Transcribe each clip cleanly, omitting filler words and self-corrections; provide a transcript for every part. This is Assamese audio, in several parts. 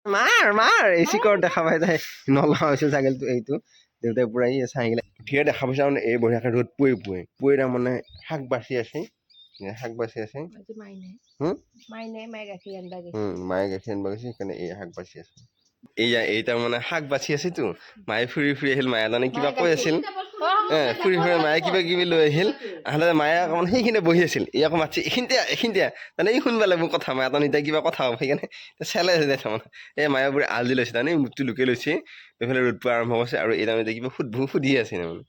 মাৰ এই চিকৰ দেখা পাই তাই নলগা হৈছিল ছাগলীটো এইটো দেউতাই পুৰা ই চাই গেলে ভিৰ দেখা পাইছে মানে এই বঢ়িয়াকে ৰ'দ পুৱে তাৰমানে শাক বাচি আছে শাক বাচি আছে মায়ে গাখীৰ আনিব গৈছে সেইকাৰণে এই শাক বাচি আছে এই তাৰমানে শাক বাচি আছেতো মায়ে ফুৰি আহিল মায়ে তাৰমানে কিবা কৈ আছিল ফুৰি মায়ে কিবা কিবি লৈ আহিল আহলে মায়ে অকণমান সেইখিনিতে বহি আছিল এই আকৌ মাতিছে এইখিনিতে তাৰমানে এই শুনবা লাগিব কথা মায়ে তাৰমানে এতিয়া কিবা কথা হ'ব সেইকাৰণে চেলাই আছে তাৰমানে এই মায়ে পুৰা আলজি লৈছে তাৰমানে মুখটো লুকাই লৈছে এইফালে ৰ'দ পোৱা আৰম্ভ হৈছে আৰু এই তাৰমানে কিবা সুধি আছে তাৰমানে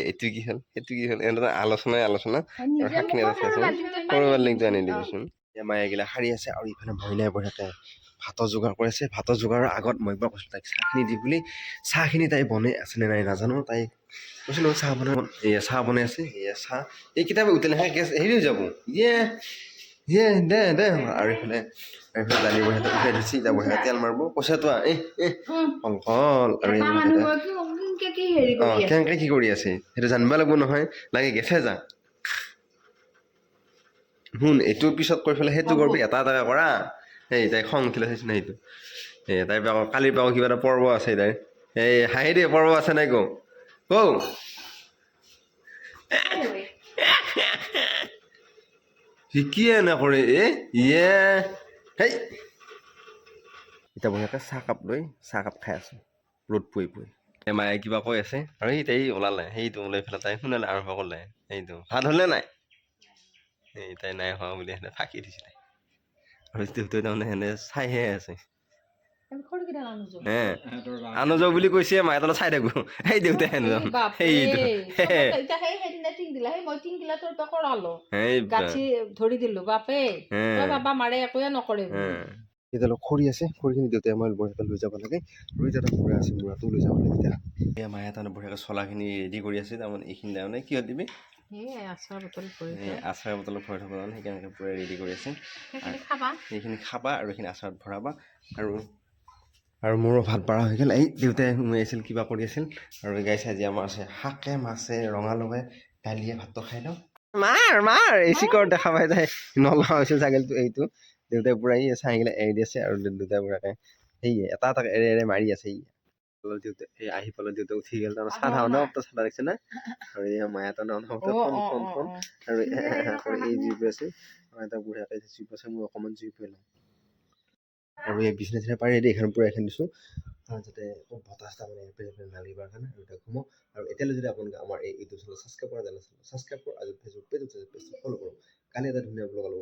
এইটো কি হ'ল সেইটো কি হ'ল এনেধৰণৰ আলোচনা আৰু শাকখিনি আছে সৰুবাৰ লিংকটো আনি দিবচোন মায়ে এগিলা শাৰী আছে আৰু ইফালে মহিলাই বঢ়িয়াকে ভাতৰ যোগাৰ কৰি আছে ভাতৰ যোগাৰৰ আগত মই একবাৰ কৈছিলোঁ তাইক চাহখিনি দি বুলি চাহখিনি তাই বনাই আছেনে নাই নাজানো তাই কৈছিলোঁ চাহ বনাই আছে চাহ এই কিতাপে উঠেলেহে গেছ হেৰি হৈ যাব দে আৰু এইফালে দালি বঢ়িয়াকে উঠাই দিছে এতিয়া বঢ়িয়াকে তেল মাৰিব পইচাটো কল আৰু কেনেকে কি কৰি আছে সেইটো জানিব লাগিব নহয় লাগে গেছে যা শুন এইটো পিছত কৰি পেলাই সেইটো কৰবি এটা কৰা তাই খং উঠিলে চাইছে না সেইটো তাই আকৌ কালিৰ পৰা কিবা এটা পৰ্ব আছে তাইৰ হাঁহি দে পৰ্ব আছে নাই কৌ কি এনে কৰে হেই এতিয়া বঢ়িয়াকে চাহকাপ লৈ চাহকাপ খাই আছো ৰ'দ পুই মায়ে কিবা কৈ আছে আৰু তাই ওলালে সেইটো ওলাই পেলাই তাই শুনালে আৰম্ভ কৰিলে সেইটো ভাত হ'লে নাই তাই নাই হোৱা বুলি সেনে ফাঁকি দিছিলে আৰু তাৰমানে সেনে চাইহে আছে আনোজ বুলি কৈছে মায়ে তলত চাই থাকো সেই দেউতাই ধৰি দিলো বাপে বাবা মাৰে একোৱে নকৰে খৰি আছে খৰিখিনি দেউতাই মই বঢ়িয়াকে লৈ যাব লাগে মুৰা আছে মুৰাটো লৈ যাব লাগে এতিয়া মায়ে তাৰমানে বঢ়িয়াকে চলাখিনি ৰেডি কৰি আছে তাৰমানে এইখিনি তাৰমানে কিহত দিবি আচাৰ বটলত ভৰাই থ'ব মানে সেইকাৰণে পূৰা ৰেডি কৰি আছে সেইখিনি খাবা আৰু এইখিনি আচাৰত ভৰাবা আৰু মোৰো ভাত বাঢ়া হৈ গ'ল এই দেউতাই সোমাই আছিল কিবা কৰি আছিল আৰু গাইছে আজি আমাৰ আছে শাকে মাছে ৰঙালাওৱে দালিয়ে ভাতটো খাই লওঁ মাৰ এই চিকৰ দেখা পাই তাই নলগা হৈছিল ছাগলীটো এইটো দেউতাই পুৰা ই চাই গেলে এৰি দি আছে আৰু দেউতাই পুৰাকে এটা এৰে মাৰি আছে দেউতা আহি পালে দেউতা উঠি গ'ল তাৰমানে চাহ চাহ দেখিছে না আৰু মায়ে আৰু এই জুই আছে এটা বুঢ়াকে জুই আছে মোৰ অকণমান জুই পেলাম আৰু এই বিচনা পাৰি এইখন পুৰা এখন দিছোঁ যাতে বতাহ মানে নালিবাৰ কাৰণে আৰু এতিয়া ঘুমো আৰু এতিয়ালৈ যদি আপোনালোকে আমাৰ এই ইউটিউব চেনেল ছাবস্ক্ৰাইব কৰা ফেচবুক পেজ ফ'ল' কৰক কালি এটা ধুনীয়া ব্লগ